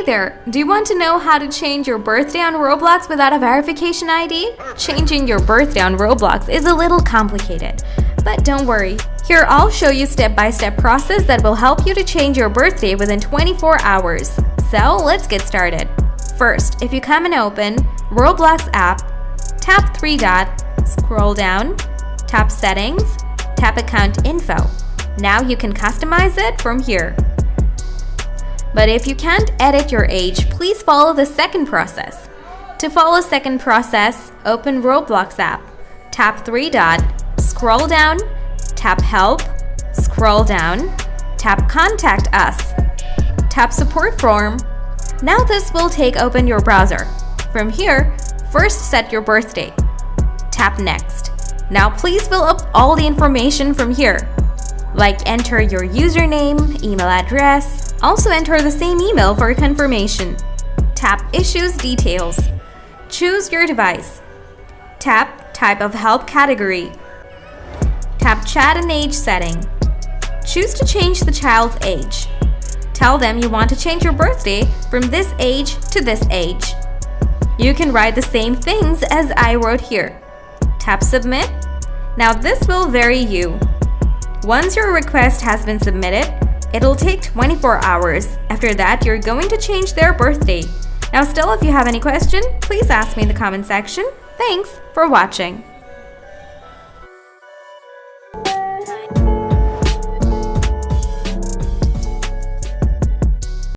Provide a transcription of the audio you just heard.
Hey there, do you want to know how to change your birthday on Roblox without a verification ID? Changing your birthday on Roblox is a little complicated, but don't worry. Here I'll show you step-by-step process that will help you to change your birthday within 24 hours. So let's get started. First, if you come and open Roblox app, tap 3 dot, scroll down, tap settings, tap account info. Now you can customize it from here. But if you can't edit your age, please follow the second process. To follow second process, open Roblox app, tap 3 dot, scroll down, tap help, scroll down, tap contact us, tap support form. Now this will open your browser. From here, first set your birthday. Tap next. Now please fill up all the information from here. Like enter your username, email address. Also enter the same email for confirmation. Tap Issues Details. Choose your device. Tap Type of Help category. Tap Chat and Age setting. Choose to change the child's age. Tell them you want to change your birthday from this age to this age. You can write the same things as I wrote here. Tap Submit. Now this will vary you. Once your request has been submitted, it'll take 24 hours. After that, you're going to change their birthday. Now still, if you have any question, please ask me in the comment section. Thanks for watching.